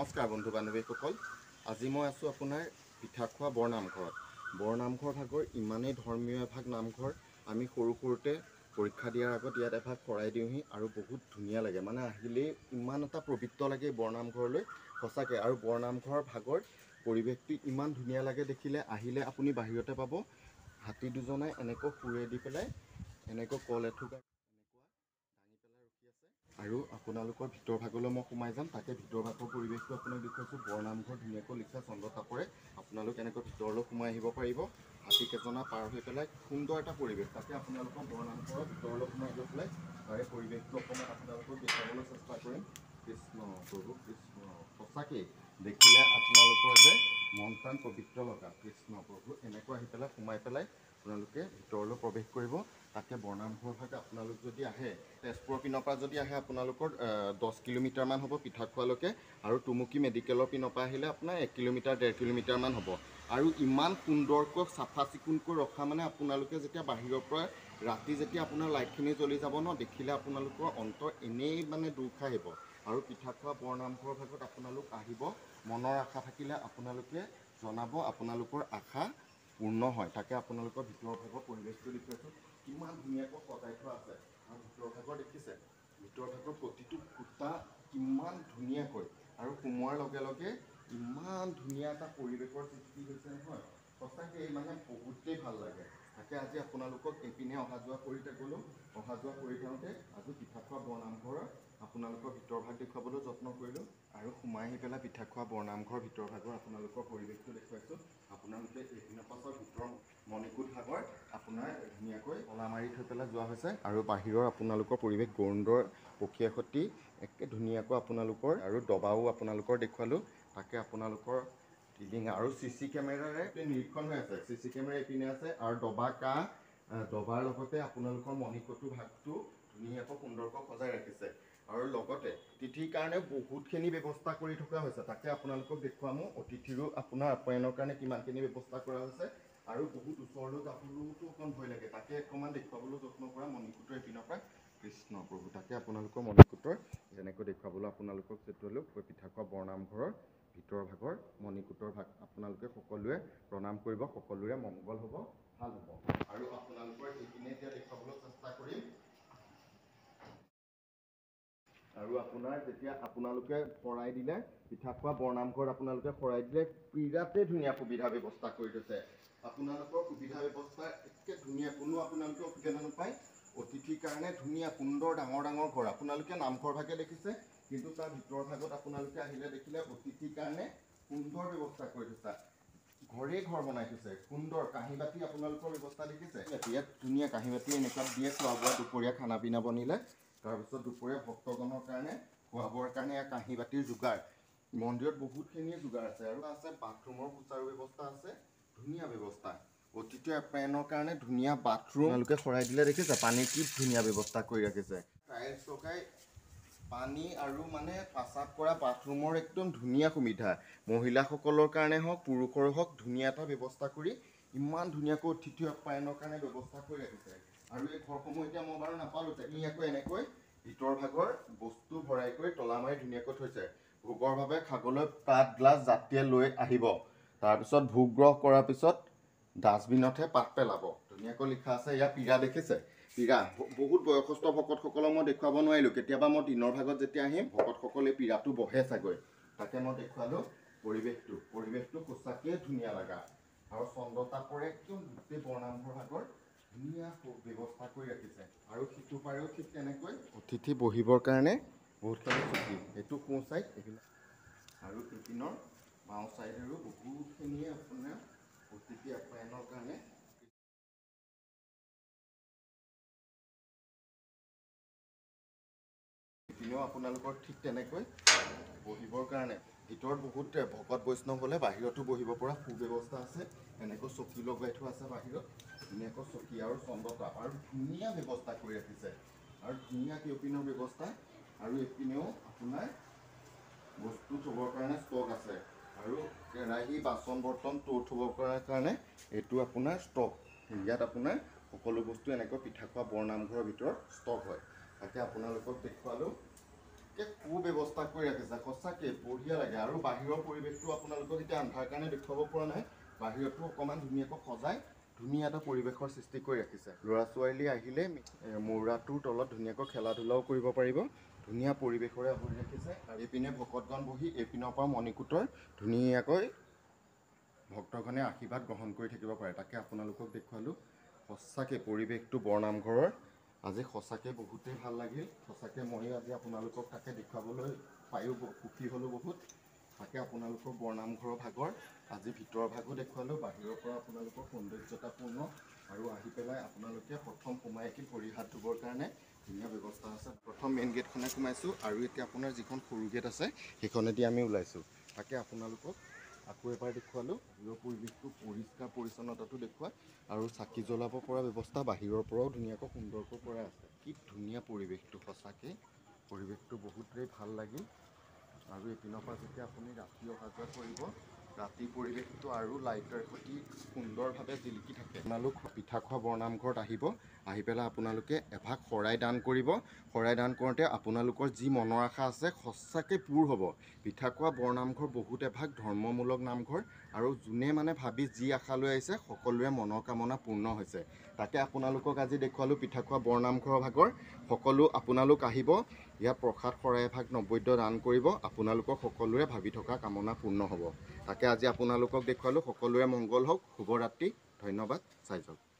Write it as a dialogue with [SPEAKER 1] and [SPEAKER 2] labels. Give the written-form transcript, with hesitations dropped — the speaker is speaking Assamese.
[SPEAKER 1] নমস্কাৰ বন্ধু বান্ধৱীসকল। আজি মই আছোঁ আপোনাৰ পিঠাখোৱা বৰনামঘৰ ভাগৰ ইমানেই ধৰ্মীয় এভাগ নামঘৰ। আমি সৰুতে পৰীক্ষা দিয়াৰ আগত ইয়াত এভাগ কৰাই দিওঁহি আৰু বহুত ধুনীয়া লাগে, মানে আহিলেই ইমান এটা পবিত্ৰ লাগে বৰনামঘৰলৈ সঁচাকৈ। আৰু বৰনামঘৰ ভাগৰ পৰিৱেশটো ইমান ধুনীয়া লাগে দেখিলে, আহিলে আপুনি বাহিৰতে পাব হাতী দুজনে এনেকৈ সুৰে দি পেলাই এনেকৈ কল এথোকা আৰু আপোনালোকৰ ভিতৰ ভাগলৈ মই সোমাই যাম। তাকে ভিতৰ ভাগৰ পৰিৱেশটো আপোনাক দেখুৱাইছোঁ। বৰনামঘৰ ধুনীয়াকৈ লিখা চন্দ্ৰতাপৰে আপোনালোক এনেকৈ ভিতৰলৈ সোমাই আহিব পাৰিব। হাতীকেইজনা পাৰ হৈ পেলাই সুন্দৰ এটা পৰিৱেশ। তাকে আপোনালোকৰ বৰনামঘৰৰ ভিতৰলৈ সোমাই গৈ পেলাই তাৰে পৰিৱেশটো অকণমান আপোনালোকক দেখুৱাবলৈ চেষ্টা কৰিম। কৃষ্ণ প্ৰভু কৃষ্ণ, সঁচাকেই দেখিলে আপোনালোকৰ যে মন প্ৰাণ পবিত্ৰ লগা। কৃষ্ণ প্ৰভু, এনেকৈ আহি পেলাই সোমাই পেলাই আপোনালোকে ভিতৰলৈ প্ৰৱেশ কৰিব। তাকে বৰনামঘৰ ভাগ আপোনালোক যদি আহে, তেজপুৰৰ পিনৰ পৰা যদি আহে আপোনালোকৰ 10 কিলোমিটাৰমান হ'ব পিঠাখোৱালৈকে, আৰু টুমুকি মেডিকেলৰ পিনৰ পৰা আহিলে আপোনাৰ 1 কিলোমিটাৰ 1.5 কিলোমিটাৰমান হ'ব। আৰু ইমান সুন্দৰকৈ চাফা চিকুণকৈ ৰখা, মানে আপোনালোকে যেতিয়া বাহিৰৰ পৰা ৰাতি যেতিয়া আপোনাৰ লাইটখিনি জ্বলি যাব ন, দেখিলে আপোনালোকৰ অন্তৰ এনেই মানে দূৰ খাই আহিব। আৰু পিঠাখোৱা বৰনামঘৰ ভাগত আপোনালোক আহিব, মনৰ আশা থাকিলে আপোনালোকে জনাব, আপোনালোকৰ আশা পূৰ্ণ হয়। তাকে আপোনালোকৰ ভিতৰৰ ভাগৰ পৰিৱেশটো দেখুৱাইছোঁ, কিমান ধুনীয়াকৈ সজাই থোৱা আছে। আৰু ভিতৰ ভাগৰ দেখিছে, ভিতৰ ভাগৰ প্ৰতিটো খুঁটা কিমান ধুনীয়াকৈ, আৰু সোমোৱাৰ লগে লগে ইমান ধুনীয়া এটা পৰিৱেশৰ সৃষ্টি হৈছে নহয়, সঁচাকৈ মানে বহুতেই ভাল লাগে। তাকে আজি আপোনালোকক এইপিনে অহা যোৱা কৰি থাকোঁতে আজি পিঠাখোৱা বৰনামঘৰৰ আপোনালোকৰ ভিতৰ ভাগ দেখুৱাবলৈ যত্ন কৰিলোঁ। আৰু সোমাই আহি পেলাই পিঠাখোৱা বৰনামঘৰ ভিতৰ ভাগৰ আপোনালোকৰ পৰিৱেশটো দেখুৱাইছোঁ। আপোনালোকে এইপিনৰ পাছৰ ভিতৰ মণিকূট ভাগৰ আপোনাৰ ধুনীয়াকৈ তলা মাৰি থৈ পেলাই যোৱা হৈছে। আৰু বাহিৰৰ আপোনালোকৰ পৰিৱেশ গৰুড়ৰ পক্ষীয়ে সতি একে ধুনীয়াকৈ আপোনালোকৰ আৰু দবাও আপোনালোকৰ দেখুৱালোঁ। তাকে আপোনালোকৰ টিলিঙা আৰু CC কেমেৰাৰে নিৰীক্ষণ হৈ আছে। CC কেমেৰা এইপিনে আছে, আৰু দবাৰ লগতে আপোনালোকৰ মণিকূটৰ ভাগটো ধুনীয়াকৈ সুন্দৰকৈ সজাই ৰাখিছে। আৰু লগতে অতিথিৰ কাৰণে বহুতখিনি ব্যৱস্থা কৰি থকা হৈছে। তাকে আপোনালোকক দেখুৱাম, অতিথিৰো আপোনাৰ আপ্যায়নৰ কাৰণে কিমানখিনি ব্যৱস্থা কৰা হৈছে। আৰু বহুত ওচৰলৈ যাবলৈওতো অকণ ভয় লাগে, তাকে অকণমান দেখুৱাবলৈ যত্ন কৰা মণিকূটৰ এইপিনৰ পৰা। কৃষ্ণ প্ৰভু, তাকে আপোনালোকৰ মণিকূটৰ যেনেকৈ দেখুৱাবলৈ আপোনালোকক চেতুৱালোঁ। পিঠাখোৱা বৰনামঘৰৰ ভিতৰ ভাগৰ মণিকূটৰ ভাগ আপোনালোকে সকলোৱে প্ৰণাম কৰিব, সকলোৰে মংগল হ'ব, ভাল হ'ব। আৰু আপোনালোকৰ এইপিনে এতিয়া দেখুৱাবলৈ চেষ্টা কৰিম। আৰু আপোনাৰ যেতিয়া আপোনালোকে শৰাই দিলে, পিঠাখোৱা বৰনামঘৰত আপোনালোকে শৰাই দিলে, বিৰাটেই ধুনীয়া সুবিধা ব্যৱস্থা কৰি থৈছে। আপোনালোকৰ সুবিধা ব্যৱস্থা একে ধুনীয়া, কোনো আপোনালোকে অসুবিধা নাপায়। অতিথিৰ কাৰণে ধুনীয়া সুন্দৰ ডাঙৰ ডাঙৰ ঘৰ আপোনালোকে নামঘৰ ভাগে দেখিছে, কিন্তু তাৰ ভিতৰ ভাগত আপোনালোকে আহিলে দেখিলে অতিথিৰ কাৰণে সুন্দৰ ব্যৱস্থা কৰি থৈছে। ঘৰেই ঘৰ বনাই থৈছে, সুন্দৰ কাঁহী বাতি আপোনালোকৰ ব্যৱস্থা দেখিছে। ইয়াত ধুনীয়া কাঁহী বাতি এনেকুৱা দিয়ে খোৱা বোৱা, দুপৰীয়া খানা পিনা বনিলে, তাৰপিছত দুপৰীয়া ভক্তজনৰ কাৰণে খোৱা বোৱাৰ কাৰণে কাঁহী বাতিৰ যোগাৰ। মন্দিৰত বহুতখিনিয়ে যোগাৰ আছে, আৰু আছে বাথৰুমৰ সুচাৰু ব্যৱস্থা আছে, ধুনীয়া ব্যৱস্থা। অতিথি আপ্যায়নৰ কাৰণে ধুনীয়া বাথৰুম আপোনালোকে শৰাই দিলে দেখিছে, পানীৰ কি ধুনীয়া ব্যৱস্থা কৰি ৰাখিছে। টাইলছ লগাই পানী আৰু মানে পাচাব কৰা বাথৰুমৰ একদম ধুনীয়া সুবিধা। মহিলাসকলৰ কাৰণে হওক পুৰুষৰ হওক ধুনীয়া এটা ব্যৱস্থা কৰি ইমান ধুনীয়াকৈ অতিথি আপ্যায়নৰ কাৰণে ব্যৱস্থা কৰি ৰাখিছে। আৰু এই ঘৰসমূহ এতিয়া মই বাৰু নাপালোঁ, ধুনীয়াকৈ এনেকৈ ভিতৰ ভাগৰ বস্তু ভৰাই কৰি তলা মাৰি ধুনীয়াকৈ থৈছে। ভোগৰ বাবে খাবলৈ পাত গ্লাছ জাতিয়ে লৈ আহিব, তাৰপিছত ভোগ গ্ৰহ কৰাৰ পিছত ডাষ্টবিনতহে পাত পেলাব, ধুনীয়াকৈ লিখা আছে। ইয়াৰ পীৰা দেখিছে, পীৰা বহুত বয়সস্থ ভকতসকলক মই দেখুৱাব নোৱাৰিলোঁ। কেতিয়াবা মই দিনৰ ভাগত যেতিয়া আহিম, ভকতসকল এই পীৰাটো বহে চাগৈ। তাকে মই দেখুৱালোঁ পৰিৱেশটো সঁচাকৈয়ে ধুনীয়া লগা। আৰু চন্দ্ৰতাপৰে একদম গোটেই বৰনামঘৰ ভাগৰ ধুনীয়া ব্যৱস্থা কৰি ৰাখিছে। আৰু সিটো পাৰেও ঠিক তেনেকৈ অতিথি বহিবৰ কাৰণে বহুতখিনি চকী, এইটো সোঁ চাইড এইবিলাক, আৰু এইপিনৰ বাওঁ চাইডেৰো বহুতখিনিয়ে আপোনাৰ অতিথি আপ্যায়নৰ কাৰণে এইপিনেও আপোনালোকৰ ঠিক তেনেকৈ বহিবৰ কাৰণে ভিতৰত বহুত ভকত বৈষ্ণৱ হ'লে বাহিৰতো বহিব পৰা সুব্যৱস্থা আছে। এনেকৈ চকী লগাই থোৱা আছে বাহিৰত, ধুনীয়াকৈ চকী আৰু চন্দ্ৰতাপ, আৰু ধুনীয়া ব্যৱস্থা কৰি ৰাখিছে। আৰু ধুনীয়া কেওপিনৰ ব্যৱস্থা, আৰু এইপিনেও আপোনাৰ বস্তু থ'বৰ কাৰণে ষ্টক আছে। আৰু কেৰাহী বাচন বৰ্তন থ'বৰ কাৰণে এইটো আপোনাৰ ষ্টক। ইয়াত আপোনাৰ সকলো বস্তু এনেকৈ পিঠাখোৱা বৰনামঘৰৰ ভিতৰত ষ্টক হয়। তাকে আপোনালোকক দেখুৱালোঁ। সুব্যৱস্থা কৰি ৰাখিছে সঁচাকৈ বঢ়িয়া লাগে আৰু বাহিৰৰ পৰিৱেশটো আপোনালোকক এতিয়া আন্ধাৰ কাৰণে দেখুৱাব পৰা নাই বাহিৰতো অকণমান ধুনীয়াকৈ সজাই ধুনীয়া এটা পৰিৱেশৰ সৃষ্টি কৰি ৰাখিছে ল'ৰা ছোৱালী আহিলে মৌৰাটোৰ তলত ধুনীয়াকৈ খেলা ধূলাও কৰিব পাৰিব ধুনীয়া পৰিৱেশৰে আৱৰি ৰাখিছে আৰু এইপিনে ভকতগণ বহি এইপিনৰ পৰা মণিকূটৰ ধুনীয়াকৈ ভক্তগণে আশীৰ্বাদ গ্ৰহণ কৰি থাকিব পাৰে তাকে আপোনালোকক দেখুৱালোঁ সঁচাকৈ পৰিৱেশটো বৰনামঘৰৰ আজি সঁচাকৈ বহুতেই ভাল লাগিল সঁচাকৈ মই আজি আপোনালোকক তাকে দেখুৱাবলৈ পায়ো সুখী হ'লোঁ বহুত তাকে আপোনালোকৰ বৰনামঘৰৰ ভাগৰ আজি ভিতৰৰ ভাগো দেখুৱালোঁ বাহিৰৰ পৰা আপোনালোকৰ সৌন্দৰ্যতাপূৰ্ণ আৰু আহি পেলাই আপোনালোকে প্ৰথম সোমাই আহি ভৰি হাত ধুবৰ কাৰণে ধুনীয়া ব্যৱস্থা আছে প্ৰথম মেইন গেটখনে সোমাইছোঁ আৰু এতিয়া আপোনাৰ যিখন সৰু গেট আছে সেইখনেদি আমি ওলাইছোঁ তাকে আপোনালোকক আকৌ এবাৰ দেখুৱালোঁ বাহিৰৰ পৰিৱেশটো পৰিষ্কাৰ পৰিচ্ছন্নতাটো দেখুৱাই আৰু চাকি জ্বলাব পৰা ব্যৱস্থা বাহিৰৰ পৰাও ধুনীয়াকৈ সুন্দৰকৈ কৰা আছে কি ধুনীয়া পৰিৱেশটো সঁচাকৈ পৰিৱেশটো বহুতেই ভাল লাগিল আৰু এইপিনৰ পৰা যেতিয়া আপুনি ৰাতি অহা যোৱা কৰিব ৰাতিৰ পৰিৱেশটো আৰু লাইটৰ সৈতে সুন্দৰভাৱে জিলিকি থাকে আপোনালোক পিঠাখোৱা বৰনামঘৰত আহিব আহি পেলাই আপোনালোকে এভাগ শৰাই দান কৰিব শৰাই দান কৰোঁতে আপোনালোকৰ যি মনৰ আশা আছে সঁচাকৈ পূৰ হ'ব পিঠাখোৱা বৰনামঘৰ বহুত এভাগ ধৰ্মমূলক নামঘৰ আৰু যোনে মানে ভাবি যি আশা লৈ আহিছে সকলোৰে মনৰ কামনা পূৰ্ণ হৈছে তাকে আপোনালোকক আজি দেখুৱালোঁ পিঠাখোৱা বৰনামঘৰৰ ভাগৰ সকলো আপোনালোক আহিব ইয়াত প্ৰসাদ শৰাই এভাগ নৈবেদ্য দান কৰিব আপোনালোকৰ সকলোৰে ভাবি থকা কামনা পূৰ্ণ হ'ব তাকে আজি আপোনালোকক দেখুৱালোঁ সকলোৰে মংগল হওক শুভৰাত্ৰি ধন্যবাদ চাই যাওক